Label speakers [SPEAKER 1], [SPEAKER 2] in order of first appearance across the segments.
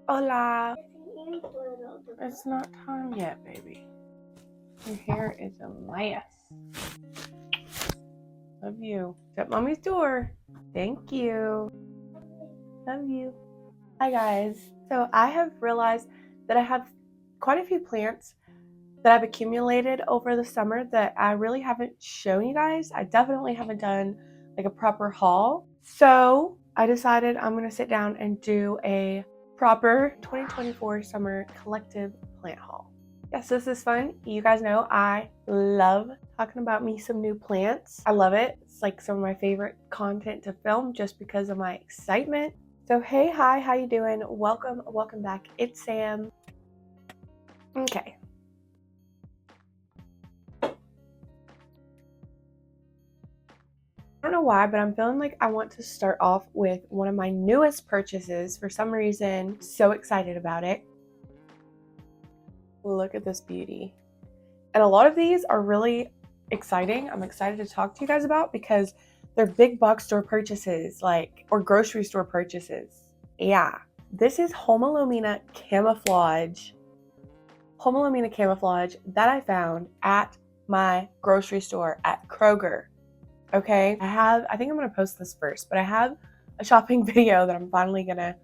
[SPEAKER 1] Hola. It's not time yet, baby. Your hair is a mess. Love you. Shut mommy's door. Thank you. Love you. Hi guys. So I have realized that I have quite a few plants that I've accumulated over the summer that I really haven't shown you guys. I definitely haven't done like a proper haul. So I decided I'm gonna sit down and do a proper 2024 summer collective plant haul. Yes, this is fun. You guys know I love talking about me some new plants. I love it. It's like some of my favorite content to film just because of my excitement. So hey, hi, how you doing? Welcome back. It's Sam. Okay. I don't know why, but I'm feeling like I want to start off with one of my newest purchases. For some reason, so excited about it. Look at this beauty. And a lot of these are really exciting. I'm excited to talk to you guys about because they're big box store purchases, or grocery store purchases. Yeah. This is Hinia Camouflage. Hinia Camouflage that I found at my grocery store at Kroger. Okay, I think I'm gonna post this first, but I have a shopping video that I'm finally gonna,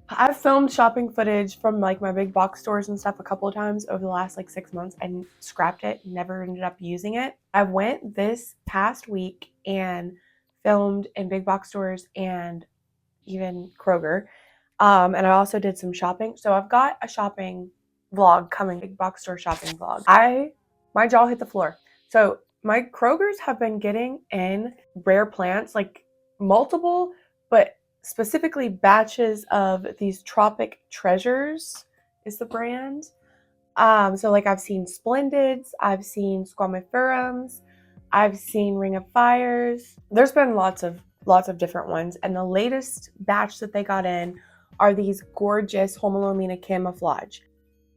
[SPEAKER 1] I've filmed shopping footage from like my big box stores and stuff a couple of times over the last like 6 months and scrapped it, never ended up using it. I went this past week and filmed in big box stores and even Kroger. And I also did some shopping. So I've got a shopping vlog coming, big box store shopping vlog. My jaw hit the floor. So my Krogers have been getting in rare plants, like multiple, but specifically batches of these Tropic Treasures is the brand. So like I've seen Splendids, I've seen Squamiferums, I've seen Ring of Fires. There's been lots of different ones. And the latest batch that they got in are these gorgeous Hinia Camouflage.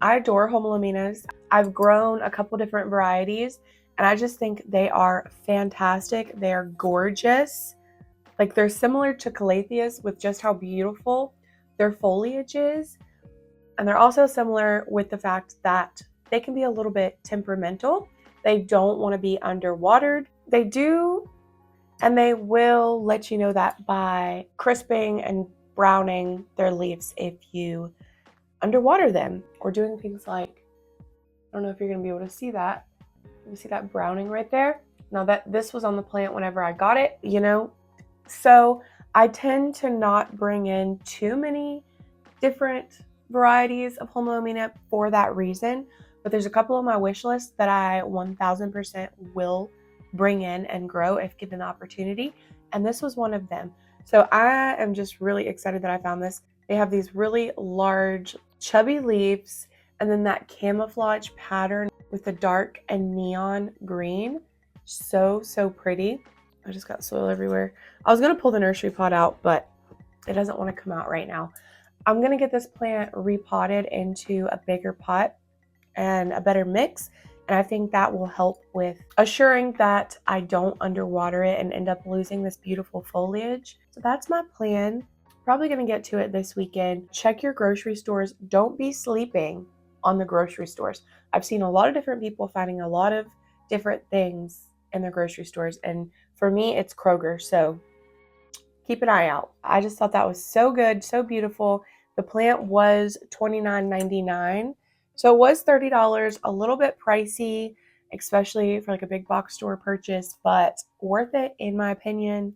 [SPEAKER 1] I adore Hinia. I've grown a couple different varieties and I just think they are fantastic. They are gorgeous. Like they're similar to Calatheas with just how beautiful their foliage is. And they're also similar with the fact that they can be a little bit temperamental. They don't want to be underwatered. They do, and they will let you know that by crisping and browning their leaves if you underwater them or doing things like, I don't know if you're going to be able to see that. You see that browning right there? Now that this was on the plant whenever I got it, you know? So I tend to not bring in too many different varieties of Hinia for that reason. But there's a couple on my wish list that I 1000% will bring in and grow if given the opportunity. And this was one of them. So I am just really excited that I found this. They have these really large, chubby leaves and then that camouflage pattern with the dark and neon green. So pretty. I just got soil everywhere. I was gonna pull the nursery pot out, but it doesn't want to come out right now. I'm gonna get this plant repotted into a bigger pot and a better mix. And I think that will help with assuring that I don't underwater it and end up losing this beautiful foliage. So that's my plan. Probably gonna get to it this weekend. Check your grocery stores. Don't be sleeping on the grocery stores. I've seen a lot of different people finding a lot of different things in their grocery stores. And for me, it's Kroger. So keep an eye out. I just thought that was so good, so beautiful. The plant was $29.99. So it was $30, a little bit pricey, especially for like a big box store purchase, but worth it in my opinion.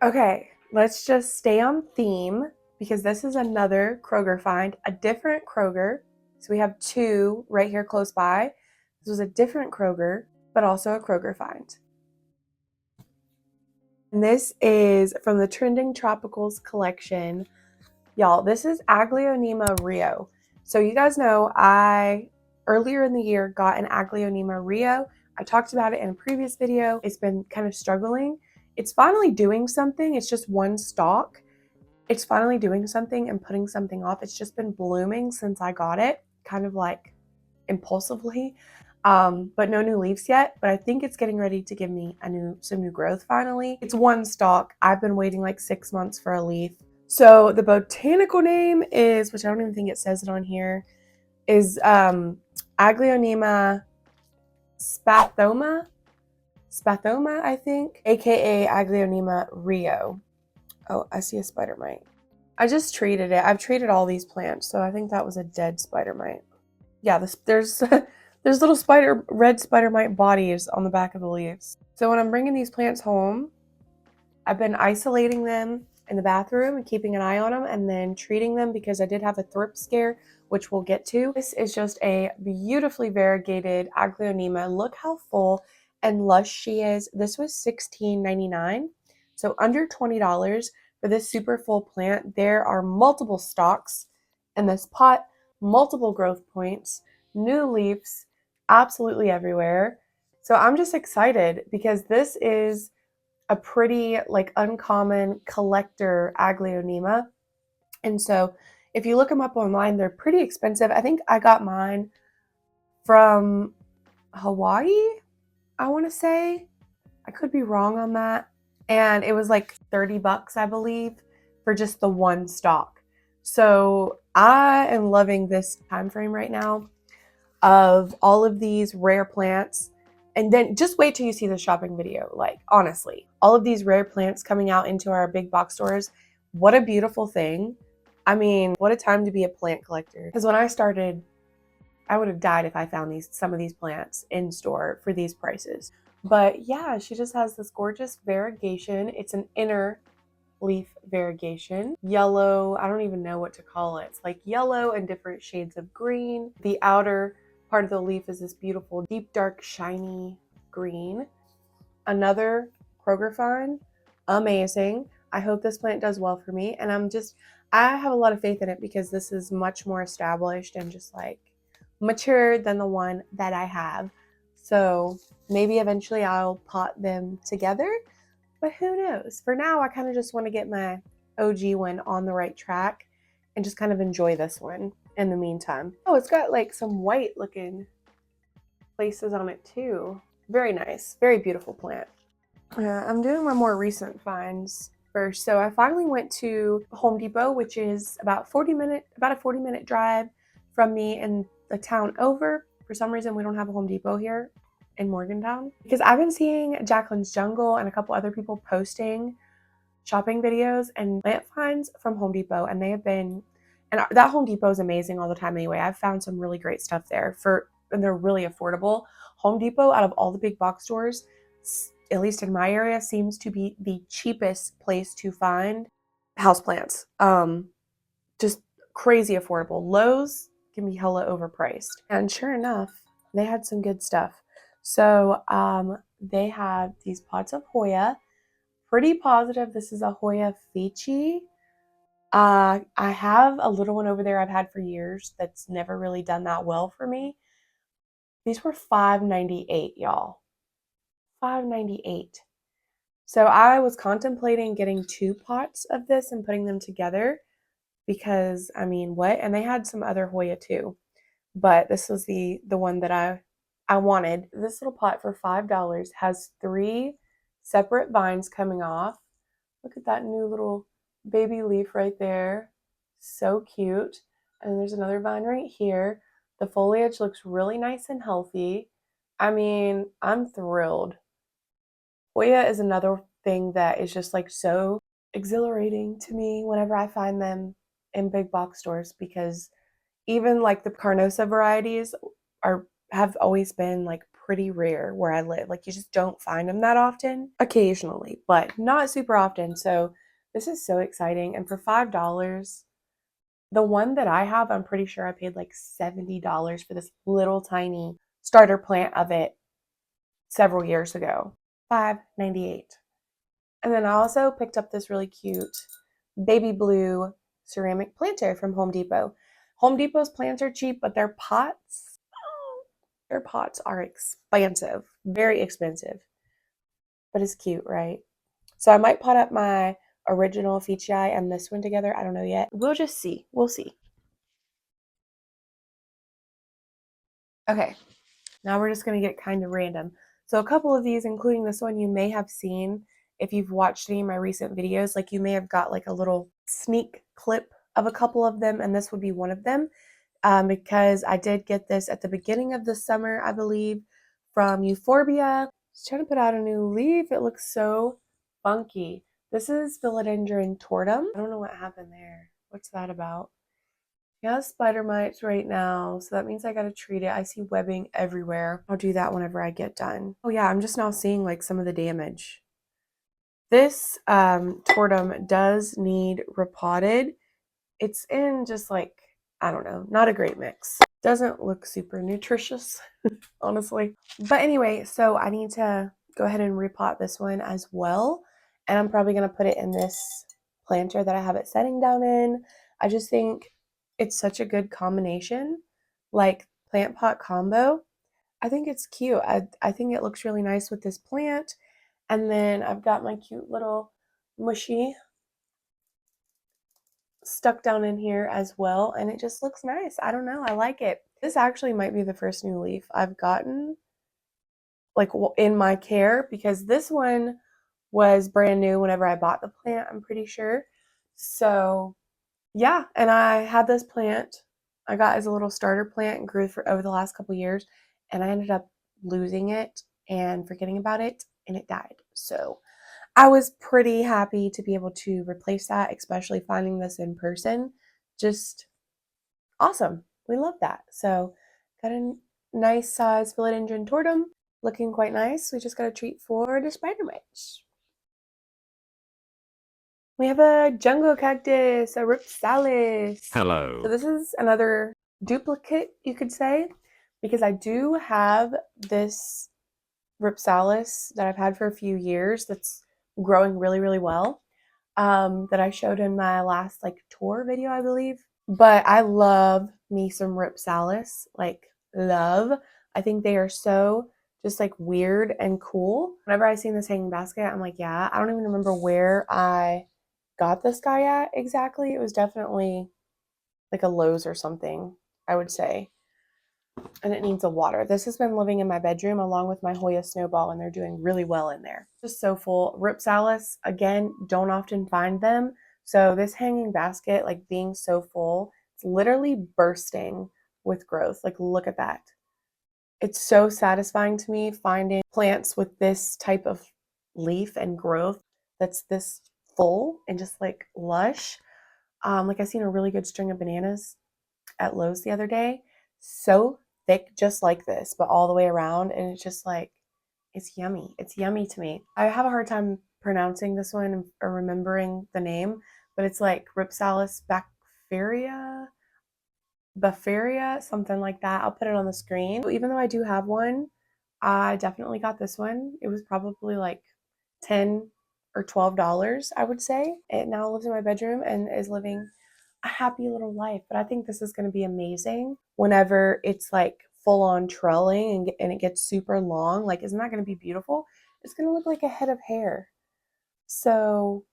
[SPEAKER 1] Okay, let's just stay on theme because this is another Kroger find, a different Kroger. So we have two right here close by. This was a different Kroger, but also a Kroger find. And this is from the Trending Tropicals collection. Y'all, this is Alocasia Nemo Rio. So you guys know I, earlier in the year, got an Alocasia Nemo Rio. I talked about it in a previous video. It's been kind of struggling. It's finally doing something. It's just one stalk. It's finally doing something and putting something off. It's just been blooming since I got it, kind of like impulsively. But no new leaves yet, but I think it's getting ready to give me some new growth finally. It's one stalk. I've been waiting like 6 months for a leaf. So the botanical name is, which I don't even think it says it on here, is Aglaonema spathoma, I think, aka Aglaonema Rio. Oh, I see a spider mite. I just treated it. I've treated all these plants, so I think that was a dead spider mite. Yeah, there's there's little red spider mite bodies on the back of the leaves. So when I'm bringing these plants home, I've been isolating them in the bathroom and keeping an eye on them, and then treating them because I did have a thrip scare, which we'll get to. This is just a beautifully variegated Aglaonema. Look how full and lush she is. This was $16.99, so under $20 for this super full plant. There are multiple stalks in this pot, multiple growth points, new leaves absolutely everywhere. So I'm just excited because this is a pretty like uncommon collector Aglaonema. And so if you look them up online, they're pretty expensive. I think I got mine from Hawaii, I want to say. I could be wrong on that. And it was like 30 bucks, I believe, for just the one stalk. So I am loving this time frame right now of all of these rare plants. And then just wait till you see the shopping video. Like, honestly, all of these rare plants coming out into our big box stores. What a beautiful thing. I mean, what a time to be a plant collector. Because when I started, I would have died if I found some of these plants in store for these prices. But yeah, she just has this gorgeous variegation. It's an inner leaf variegation. Yellow, I don't even know what to call it. It's like yellow and different shades of green. The outer part of the leaf is this beautiful, deep, dark, shiny green. Another Kroger find. Amazing. I hope this plant does well for me. And I have a lot of faith in it because this is much more established and just like mature than the one that I have. So maybe eventually I'll pot them together, but who knows? For now, I kind of just want to get my OG one on the right track and just kind of enjoy this one in the meantime. Oh, it's got like some white looking places on it too. Very nice, very beautiful plant. I'm doing my more recent finds first. So I finally went to Home Depot, which is about a 40-minute drive from me in the town over. For some reason, we don't have a Home Depot here in Morgantown because I've been seeing Jacqueline's Jungle and a couple other people posting shopping videos and plant finds from Home Depot, and that Home Depot is amazing all the time anyway. I've found some really great stuff there and they're really affordable. Home Depot, out of all the big box stores, at least in my area, seems to be the cheapest place to find houseplants. Just crazy affordable. Lowe's can be hella overpriced. And sure enough, they had some good stuff. So they have these pots of Hoya. Pretty positive this is a Hoya Fi. I have a little one over there I've had for years that's never really done that well for me. These were $5.98, y'all. $5.98. So I was contemplating getting 2 pots of this and putting them together because, I mean, what? And they had some other Hoya too, but this was the one that I wanted. This little pot for $5 has 3 separate vines coming off. Look at that new little baby leaf right there. So cute. And there's another vine right here. The foliage looks really nice and healthy. I mean, I'm thrilled. Hoya is another thing that is just like so exhilarating to me whenever I find them in big box stores, because even like the Carnosa varieties have always been like pretty rare where I live. Like you just don't find them that often. Occasionally, but not super often. So this is so exciting. And for $5, the one that I have, I'm pretty sure I paid like $70 for this little tiny starter plant of it several years ago. $5.98. And then I also picked up this really cute baby blue ceramic planter from Home Depot. Home Depot's plants are cheap, but their pots are expensive, very expensive. But it's cute, right? So I might pot up my original Ficii and this one together. I don't know yet. We'll just see. We'll see. Okay, now we're just going to get kind of random. So a couple of these, including this one, you may have seen if you've watched any of my recent videos. Like you may have got like a little sneak clip of a couple of them, and this would be one of them, because I did get this at the beginning of the summer, I believe, from Euphorbia. Just trying to put out a new leaf. It looks so funky. This is Philodendron. I don't know what happened there. What's that about? He has spider mites right now, so that means I gotta treat it. I see webbing everywhere. I'll do that whenever I get done. Oh yeah, I'm just now seeing like some of the damage. This tortum does need repotted. It's in just like, I don't know, not a great mix. Doesn't look super nutritious, honestly. But anyway, so I need to go ahead and repot this one as well. And I'm probably going to put it in this planter that I have it setting down in. I just think it's such a good combination, like plant pot combo. I think it's cute. I think it looks really nice with this plant. And then I've got my cute little mushy stuck down in here as well, and it just looks nice. I don't know, I like it. This actually might be the first new leaf I've gotten like in my care, because this one was brand new whenever I bought the plant, I'm pretty sure. So yeah, and I had this plant I got as a little starter plant and grew for over the last couple years, and I ended up losing it and forgetting about it, and it died. So I was pretty happy to be able to replace that, especially finding this in person. Just awesome. We love that. So got a nice size Philodendron tortum, looking quite nice. We just got a treat for the spider mites. We have a jungle cactus, a Rhipsalis.
[SPEAKER 2] Hello.
[SPEAKER 1] So this is another duplicate, you could say, because I do have this Rhipsalis that I've had for a few years that's growing really, really well, that I showed in my last like tour video, I believe. But I love me some Rhipsalis, like love. I think they are so just like weird and cool. Whenever I seen this hanging basket, I'm like, yeah, I don't even remember where I got this guy at exactly. It was definitely like a Lowe's or something, I would say. And it needs a water. This has been living in my bedroom along with my Hoya Snowball, and they're doing really well in there. Just so full. Rhipsalis, again, don't often find them. So this hanging basket, like being so full, it's literally bursting with growth. Like, look at that. It's so satisfying to me finding plants with this type of leaf and growth that's this full and just like lush. Like I seen a really good string of bananas at Lowe's the other day. So thick, just like this, but all the way around. And it's just like, it's yummy. It's yummy to me. I have a hard time pronouncing this one or remembering the name, but it's like Rhipsalis Bufferia, something like that. I'll put it on the screen. Even though I do have one, I definitely got this one. It was probably like $10 or $12, I would say. It now lives in my bedroom and is living a happy little life. But I think this is going to be amazing whenever it's like full on trelling and it gets super long. Like, isn't that going to be beautiful? It's going to look like a head of hair. So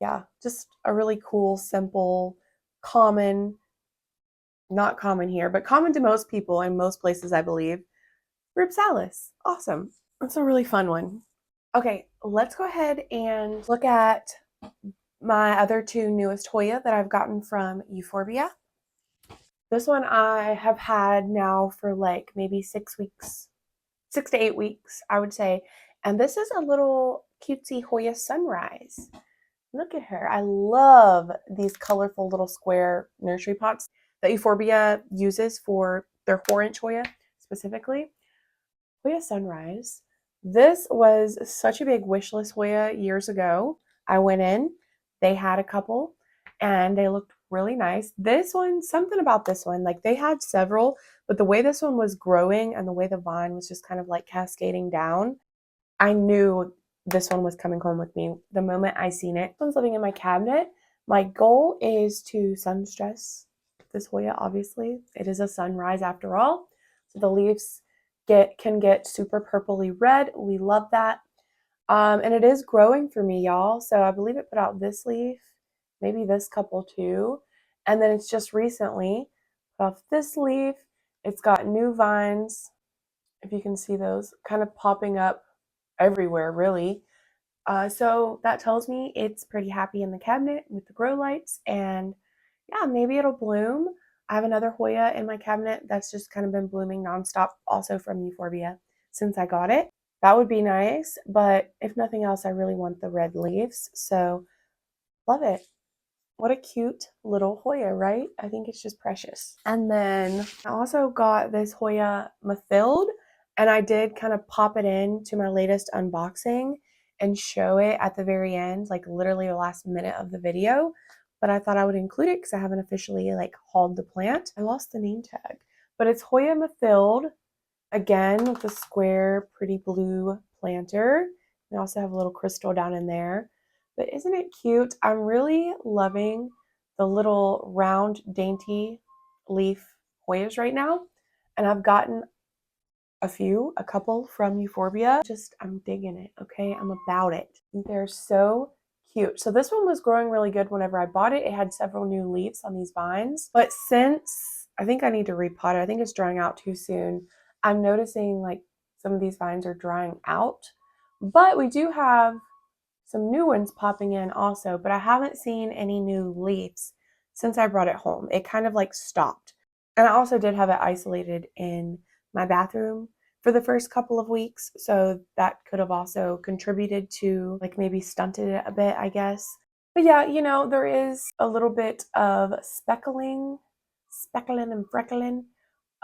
[SPEAKER 1] yeah, just a really cool, simple, common, not common here, but common to most people in most places, I believe. Rhipsalis. Awesome. That's a really fun one. Okay, let's go ahead and look at my other two newest Hoya that I've gotten from Euphorbia. This one I have had now for like maybe 6 weeks, 6 to 8 weeks, I would say. And this is a little cutesy Hoya Sunrise. Look at her. I love these colorful little square nursery pots that Euphorbia uses for their 4-inch Hoya specifically. Hoya Sunrise. This was such a big wish list Hoya years ago. I went in, they had a couple, and they looked really nice. This one, something about this one, like they had several, but the way this one was growing and the way the vine was just kind of like cascading down, I knew this one was coming home with me the moment I seen it. This one's living in my cabinet. My goal is to sun stress this Hoya, obviously. It is a sunrise after all. So the leaves can get super purpley red. We love that. And it is growing for me, y'all. So I believe it put out this leaf, maybe this couple too. And then it's just recently put off this leaf. It's got new vines, if you can see those, kind of popping up everywhere, really. So that tells me it's pretty happy in the cabinet with the grow lights, and yeah, maybe it'll bloom. I have another Hoya in my cabinet that's just kind of been blooming nonstop, also from Euphorbia since I got it. That would be nice, but if nothing else, I really want the red leaves, so love it. What a cute little Hoya, right? I think it's just precious. And then I also got this Hoya Mfi, and I did kind of pop it in to my latest unboxing and show it at the very end, like literally the last minute of the video. But I thought I would include it because I haven't officially like hauled the plant. I lost the name tag, but it's Hoya Mfi, again with the square pretty blue planter. We also have a little crystal down in there. But isn't it cute? I'm really loving the little round dainty leaf Hoyas right now. And I've gotten a couple from Euphorbia. Just, I'm digging it, okay? I'm about it. They're so cute. So this one was growing really good whenever I bought it. It had several new leaves on these vines. But since, I think I need to repot it. I think it's drying out too soon. I'm noticing like some of these vines are drying out. But we do have some new ones popping in also, but I haven't seen any new leaves since I brought it home. It kind of like stopped. And I also did have it isolated in my bathroom for the first couple of weeks, so that could have also contributed to like maybe stunted it a bit, I guess. But yeah, you know, there is a little bit of speckling and freckling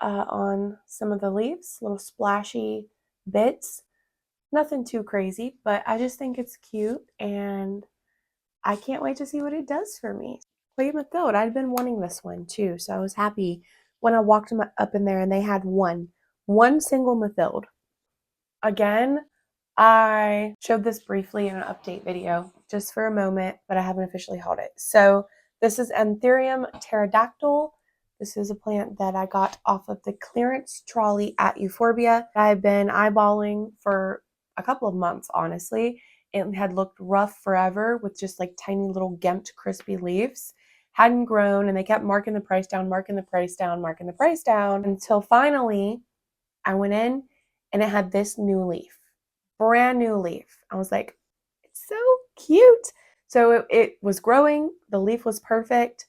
[SPEAKER 1] on some of the leaves, little splashy bits. Nothing too crazy, but I just think it's cute, and I can't wait to see what it does for me. Hoya Mfi, I'd been wanting this one too, so I was happy when I walked up in there and they had one single Mfi. Again, I showed this briefly in an update video just for a moment, but I haven't officially hauled it. So this is Cium Pterodactyl. This is a plant that I got off of the clearance trolley at Euphorbia. I've been eyeballing for a couple of months, honestly. It had looked rough forever with just like tiny little gimped crispy leaves. Hadn't grown, and they kept marking the price down, marking the price down, marking the price down, until finally I went in and it had this new leaf, brand new leaf. I was like, it's so cute. So it was growing. The leaf was perfect.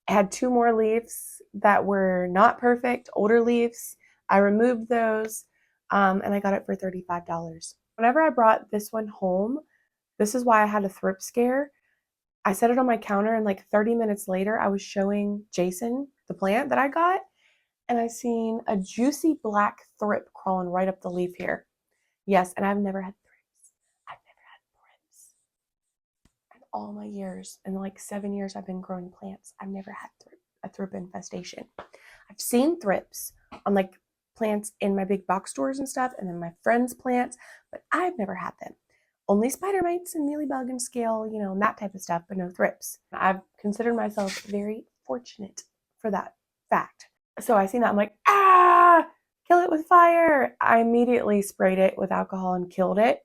[SPEAKER 1] It had two more leaves that were not perfect, older leaves. I removed those, and I got it for $35. Whenever I brought this one home, this is why I had a thrip scare. I set it on my counter, and like 30 minutes later, I was showing Jason the plant that I got, and I seen a juicy black thrip crawling right up the leaf here. Yes, and I've never had thrips. I've never had thrips. In all my years, in like 7 years I've been growing plants, I've never had a thrip infestation. I've seen thrips on like plants in my big box stores and stuff, and then my friends' plants, but I've never had them. Only spider mites and mealybug and scale, you know, and that type of stuff, but no thrips. I've considered myself very fortunate for that fact. So I seen that, I'm like, ah, kill it with fire. I immediately sprayed it with alcohol and killed it.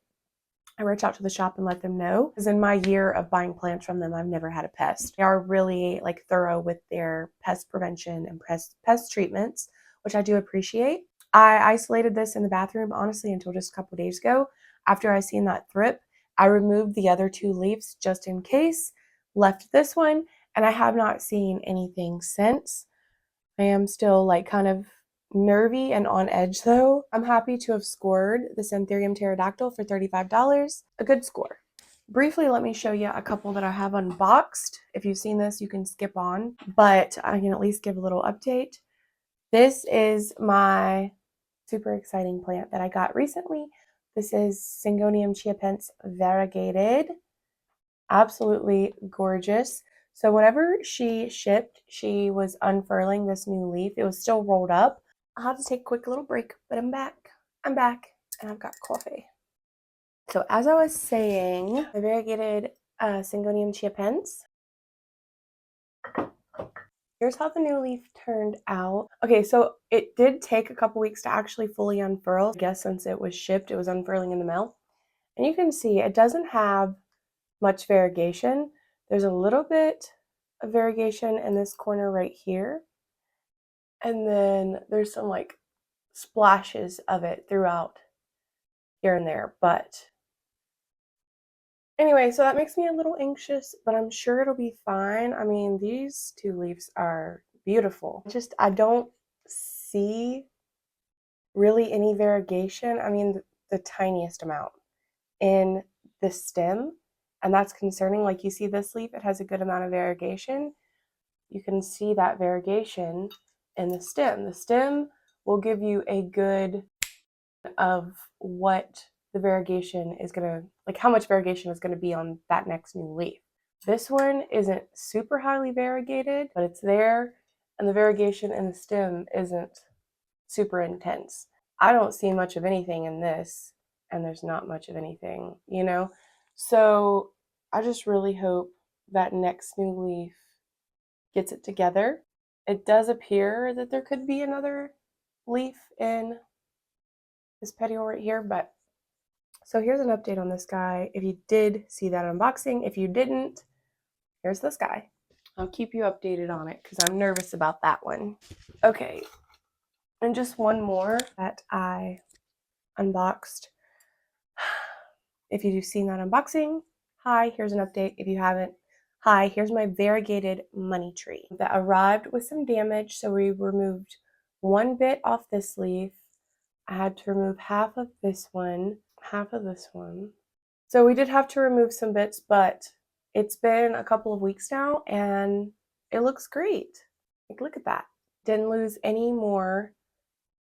[SPEAKER 1] I reached out to the shop and let them know, because in my year of buying plants from them, I've never had a pest. They are really like thorough with their pest prevention and pest treatments, which I do appreciate. I isolated this in the bathroom, honestly, until just a couple days ago. After I seen that thrip, I removed the other two leaves just in case, left this one, and I have not seen anything since. I am still like kind of nervy and on edge though. I'm happy to have scored the Cium Pterodactyl for $35. A good score. Briefly, let me show you a couple that I have unboxed. If you've seen this, you can skip on, but I can at least give a little update. This is my super exciting plant that I got recently. This is Singi Chiaia Penta variegated. Absolutely gorgeous. So whenever she shipped, she was unfurling this new leaf. It was still rolled up. I'll have to take a quick little break, but I'm back. I'm back, and I've got coffee. So as I was saying, the variegated Singi Chiaia Penta. Here's how the new leaf turned out. Okay, so it did take a couple weeks to actually fully unfurl. I guess since it was shipped, it was unfurling in the mail. And you can see it doesn't have much variegation. There's a little bit of variegation in this corner right here. And then there's some like splashes of it throughout here and there, but Anyway, so that makes me a little anxious, but I'm sure it'll be fine. I mean, these two leaves are beautiful. Just, I don't see really any variegation. I mean, the tiniest amount in the stem, and that's concerning. Like, you see this leaf, it has a good amount of variegation. You can see that variegation in the stem. The stem will give you a good of what the variegation is gonna, like how much variegation is gonna be on that next new leaf. This one isn't super highly variegated, but it's there, and the variegation in the stem isn't super intense. I don't see much of anything in this, and there's not much of anything, you know? So I just really hope that next new leaf gets it together. It does appear that there could be another leaf in this petiole right here, but so here's an update on this guy. If you did see that unboxing, if you didn't, here's this guy. I'll keep you updated on it because I'm nervous about that one. Okay, and just one more that I unboxed. If you've seen that unboxing, hi, here's an update. If you haven't, hi, here's my variegated money tree that arrived with some damage. So we removed one bit off this leaf. I had to remove half of this one, half of this one. So we did have to remove some bits, but it's been a couple of weeks now and it looks great. Like, look at that. Didn't lose any more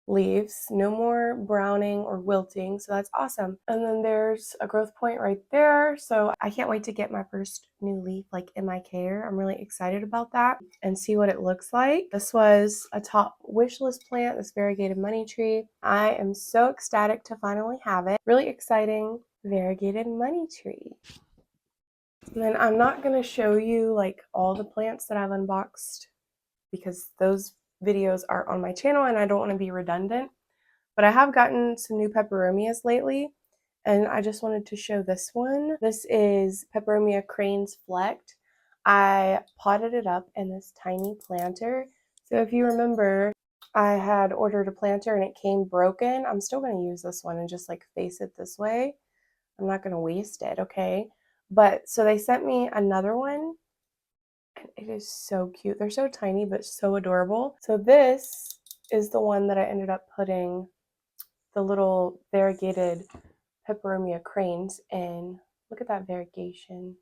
[SPEAKER 1] leaves, no more browning or wilting, so that's awesome. And then there's a growth point right there, so I can't wait to get my first new leaf like in my care. I'm really excited about that and see what it looks like. This was a top wish list plant, this variegated money tree. I am so ecstatic to finally have it. Really exciting variegated money tree. And then I'm not going to show you like all the plants that I've unboxed because those videos are on my channel and I don't want to be redundant, but I have gotten some new peperomias lately and I just wanted to show this one. This is Peperomia cranes flecked. I potted it up in this tiny planter. So if you remember, I had ordered a planter and it came broken. I'm still going to use this one and just like face it this way. I'm not going to waste it, okay? But so they sent me another one. And it is so cute. They're so tiny, but so adorable. So this is the one that I ended up putting the little variegated Peperomia cranes in. Look at that variegation.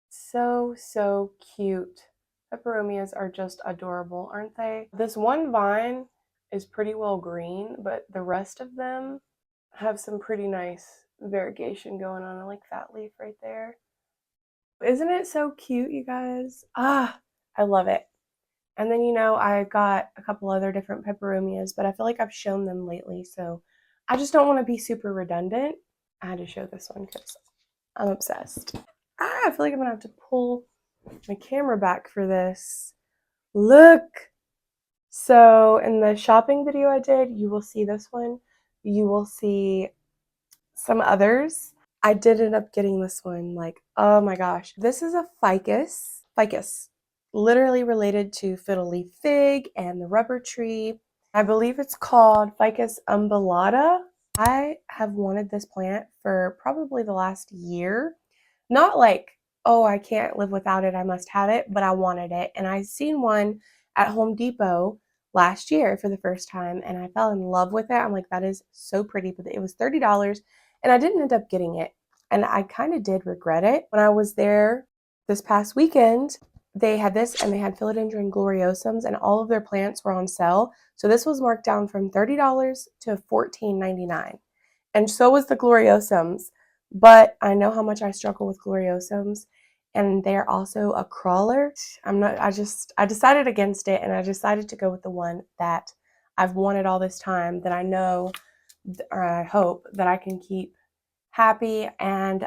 [SPEAKER 1] So, so cute. Peperomias are just adorable, aren't they? This one vine is pretty well green, but the rest of them have some pretty nice variegation going on. I like that leaf right there. Isn't it so cute, you guys? Ah, I love it. And then, you know, I got a couple other different peperomias, but I feel like I've shown them lately, so I just don't want to be super redundant. I had to show this one because I'm obsessed. I feel like I'm going to have to pull my camera back for this. Look! So in the shopping video I did, you will see this one. You will see some others. I did end up getting this one, like, oh my gosh. This is a ficus. Ficus, literally related to fiddle leaf fig and the rubber tree. I believe it's called Ficus umbellata. I have wanted this plant for probably the last year. Not like, oh, I can't live without it, I must have it, but I wanted it. And I seen one at Home Depot last year for the first time and I fell in love with it. I'm like, that is so pretty, but it was $30 and I didn't end up getting it. And I kind of did regret it. When I was there this past weekend, they had this and they had Philodendron gloriosums and all of their plants were on sale. So this was marked down from $30 to $14.99. And so was the gloriosums. But I know how much I struggle with gloriosums and they're also a crawler. I decided against it and I decided to go with the one that I've wanted all this time, that I know, or I hope that I can keep happy. And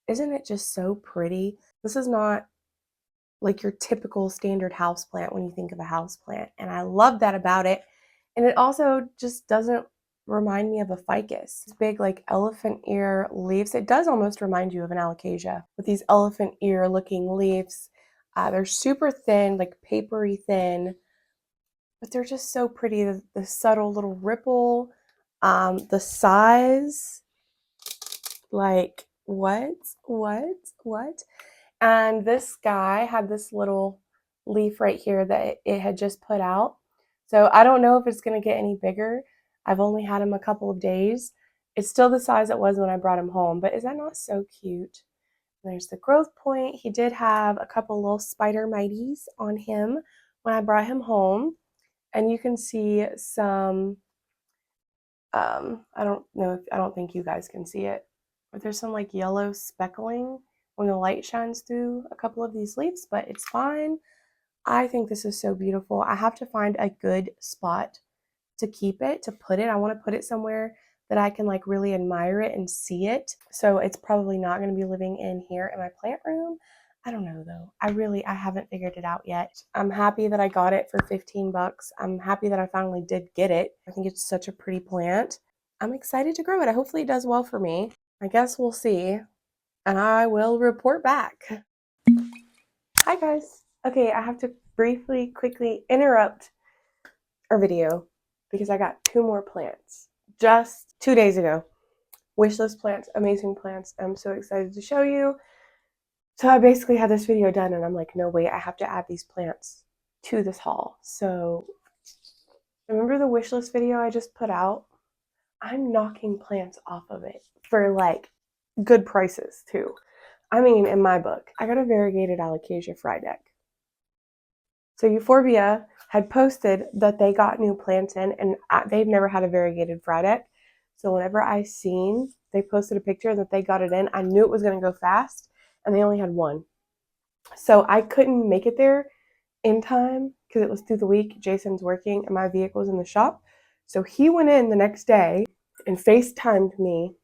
[SPEAKER 1] isn't it just so pretty? This is not like your typical standard house plant when you think of a house plant, and I love that about it. And it also just doesn't remind me of a ficus. It's big like elephant ear leaves. It does almost remind you of an alocasia with these elephant ear looking leaves. They're super thin, like papery thin, but they're just so pretty. The subtle little ripple, the size, like what? And this guy had this little leaf right here that it had just put out. So I don't know if it's going to get any bigger. I've only had him a couple of days. It's still the size it was when I brought him home, but is that not so cute? There's the growth point. He did have a couple little spider mites on him when I brought him home. And you can see some, I don't think you guys can see it, but there's some like yellow speckling when the light shines through a couple of these leaves, but it's fine. I think this is so beautiful. I have to find a good spot to keep it, to put it. I want to put it somewhere that I can like really admire it and see it. So it's probably not going to be living in here in my plant room. I don't know though. I haven't figured it out yet. I'm happy that I got it for 15 bucks. I'm happy that I finally did get it. I think it's such a pretty plant. I'm excited to grow it. Hopefully it does well for me. I guess we'll see. And I will report back. Hi guys. Okay, I have to quickly interrupt our video because I got 2 more plants just 2 days ago. Wishlist plants, amazing plants. I'm so excited to show you. So I basically had this video done and I'm like, no, wait, I have to add these plants to this haul. So remember the wishlist video I just put out? I'm knocking plants off of it for like good prices too. I mean, in my book, I got a variegated Alocasia fry deck. So Euphorbia had posted that they got new plants in and they've never had a variegated fry deck. So whenever I seen they posted a picture that they got it in, I knew it was going to go fast and they only had 1. So I couldn't make it there in time because it was through the week. Jason's working and my vehicle's in the shop. So he went in the next day and FaceTimed me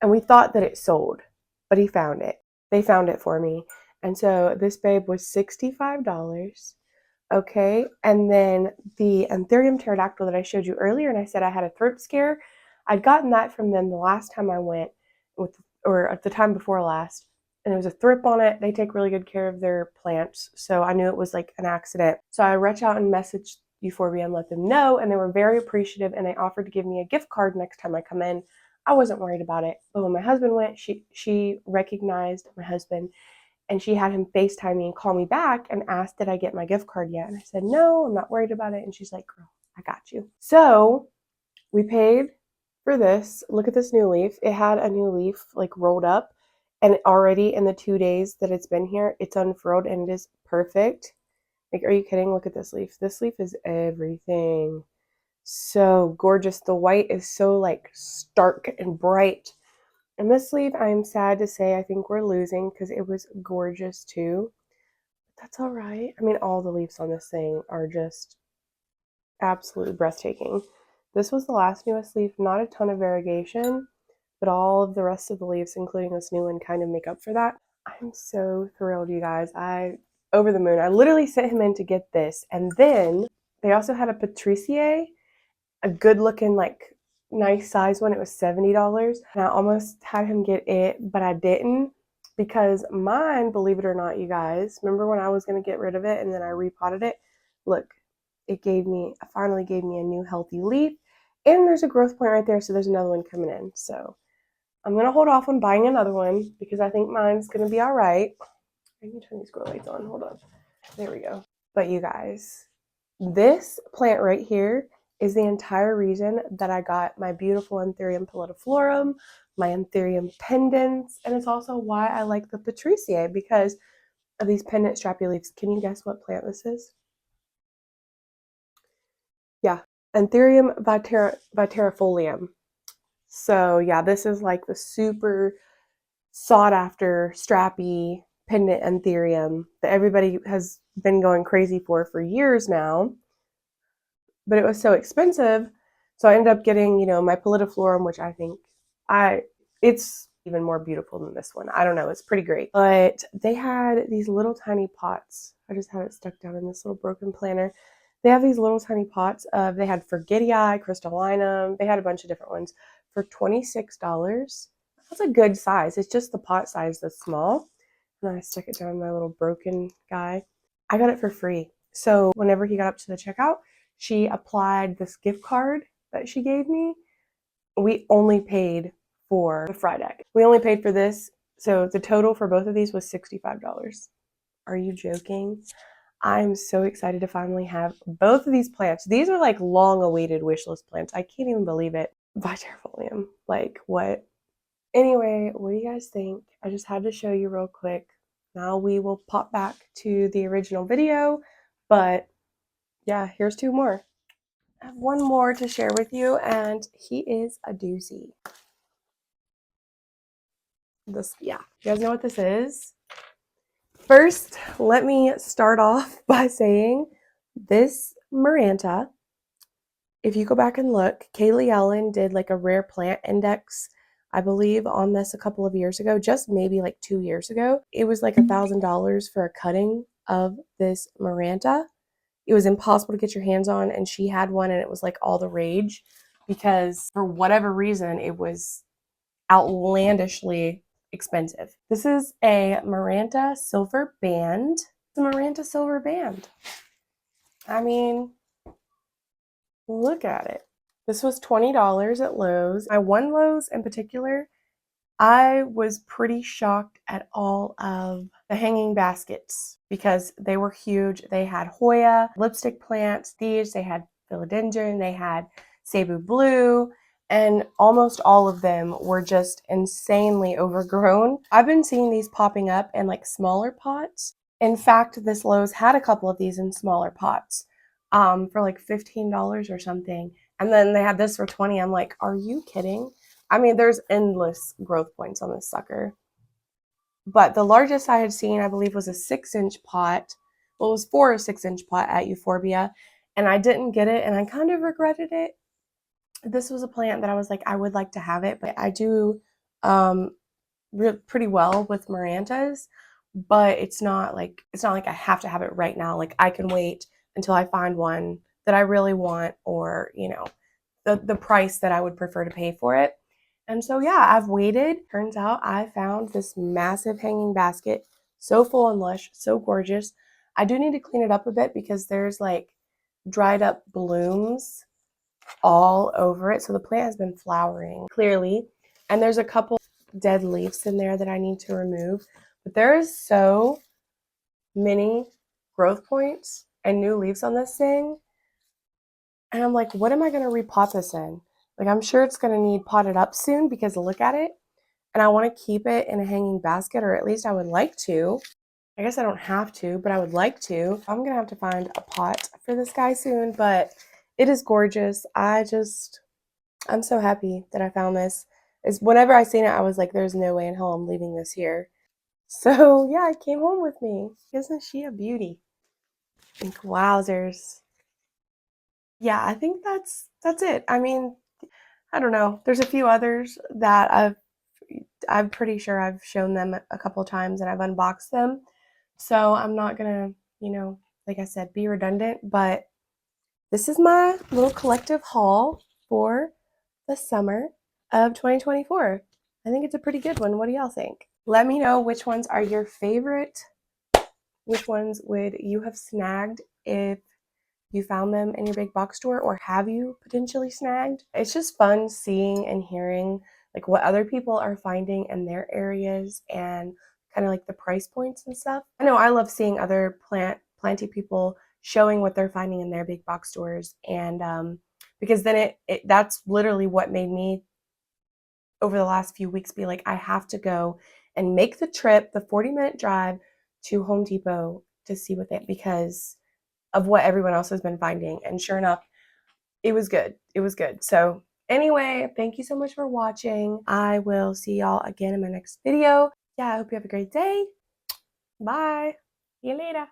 [SPEAKER 1] and we thought that it sold, but he found it. They found it for me. And so this babe was $65. Okay, and then the Cium Pterodactyl that I showed you earlier, and I said I had a throat scare. I'd gotten that from them the last time I went, or at the time before last, and there was a thrip on it. They take really good care of their plants, so I knew it was like an accident. So I reached out and messaged Euphorbia and let them know, and they were very appreciative, and they offered to give me a gift card next time I come in. I wasn't worried about it, but when my husband went, she recognized my husband. And she had him FaceTime me and call me back and asked, did I get my gift card yet? And I said, no, I'm not worried about it. And she's like, girl, I got you. So we paid for this. Look at this new leaf. It had a new leaf like rolled up. And already in the 2 days that it's been here, it's unfurled and it is perfect. Like, are you kidding? Look at this leaf. This leaf is everything. So gorgeous. The white is so like stark and bright. And this leaf, I'm sad to say, I think we're losing because it was gorgeous too. But that's all right. I mean, all the leaves on this thing are just absolutely breathtaking. This was the last newest leaf, not a ton of variegation, but all of the rest of the leaves, including this new one, kind of make up for that. I'm so thrilled, you guys. Over the moon. I literally sent him in to get this. And then they also had a Peperomia, a good looking, like, nice size one. It was $70. And I almost had him get it, but I didn't because mine, believe it or not, you guys, remember when I was going to get rid of it and then I repotted it? Look, it finally gave me a new healthy leaf. And there's a growth point right there, so there's another one coming in. So I'm going to hold off on buying another one because I think mine's going to be all right. I can turn these grow lights on. Hold up. There we go. But you guys, this plant right here is the entire reason that I got my beautiful Anthurium pallidiflorum, my Anthurium pendants, and it's also why I like the Peperomia because of these pendant strappy leaves. Can you guess what plant this is? Yeah, Anthurium viterifolium. So yeah, this is like the super sought after strappy pendant Anthurium that everybody has been going crazy for years now. But it was so expensive, so I ended up getting, my pallidiflorum, which I think it's even more beautiful than this one. I don't know, it's pretty great. But they had these little tiny pots. I just have it stuck down in this little broken planter. They have these little tiny pots they had Forgetii, crystallinum, they had a bunch of different ones for $26. That's a good size. It's just the pot size that's small. And I stuck it down in my little broken guy. I got it for free. So whenever he got up to the checkout, she applied this gift card that she gave me. We only paid for the fry deck. We only paid for this, so the total for both of these was $65. Are you joking? I'm so excited to finally have both of these plants. These are like long-awaited wishlist plants. I can't even believe it. Viterifolium, like what? Anyway, what do you guys think? I just had to show you real quick. Now we will pop back to the original video, but yeah, here's two more. I have one more to share with you, and he is a doozy. Yeah, you guys know what this is? First, let me start off by saying this Maranta, if you go back and look, Kaylee Ellen did like a rare plant index, I believe, on this a couple of years ago, just maybe like 2 years ago. It was like $1,000 for a cutting of this Maranta. It was impossible to get your hands on, and she had one, and it was like all the rage because for whatever reason, it was outlandishly expensive. This is a Maranta silver band. The Maranta silver band. I mean, look at it. This was $20 at Lowe's. My one Lowe's in particular, I was pretty shocked at all of the hanging baskets because they were huge. They had Hoya, lipstick plants, these, they had philodendron, they had Cebu blue, and almost all of them were just insanely overgrown. I've been seeing these popping up in like smaller pots. In fact, this Lowe's had a couple of these in smaller pots for like $15 or something. And then they had this for 20. I'm like, are you kidding? I mean, there's endless growth points on this sucker. But the largest I had seen, I believe, was a 6-inch pot. Well, it was for a 6-inch pot at Euphorbia. And I didn't get it, and I kind of regretted it. This was a plant that I was like, I would like to have it, but I do pretty well with Marantas, but it's not like I have to have it right now. Like I can wait until I find one that I really want, or you know, the price that I would prefer to pay for it. And so yeah, I've waited. Turns out I found this massive hanging basket, so full and lush, so gorgeous. I do need to clean it up a bit because there's like dried up blooms all over it. So the plant has been flowering clearly, and there's a couple dead leaves in there that I need to remove. But there is so many growth points and new leaves on this thing. And I'm like, what am I going to repot this in? Like, I'm sure it's going to need potted up soon because look at it. And I want to keep it in a hanging basket, or at least I would like to. I guess I don't have to, but I would like to. I'm going to have to find a pot for this guy soon, but it is gorgeous. I'm so happy that I found this. Whenever I seen it, I was like, there's no way in hell I'm leaving this here. So yeah, it came home with me. Isn't she a beauty? Like, wowzers. Yeah, I think that's it. I mean, I don't know. There's a few others that I'm pretty sure I've shown them a couple times and I've unboxed them. So I'm not gonna, you know, like I said, be redundant, but this is my little collective haul for the summer of 2024. I think it's a pretty good one. What do y'all think? Let me know which ones are your favorite. Which ones would you have snagged if you found them in your big box store, or have you potentially snagged? It's just fun seeing and hearing like what other people are finding in their areas and kind of like the price points and stuff. I know I love seeing other planty people showing what they're finding in their big box stores, and because then that's literally what made me over the last few weeks be like, I have to go and make the trip, the 40-minute drive to Home Depot to see what they, because of what everyone else has been finding. And sure enough, it was good. It was good. So anyway, thank you so much for watching. I will see y'all again in my next video. Yeah, I hope you have a great day. Bye. See you later.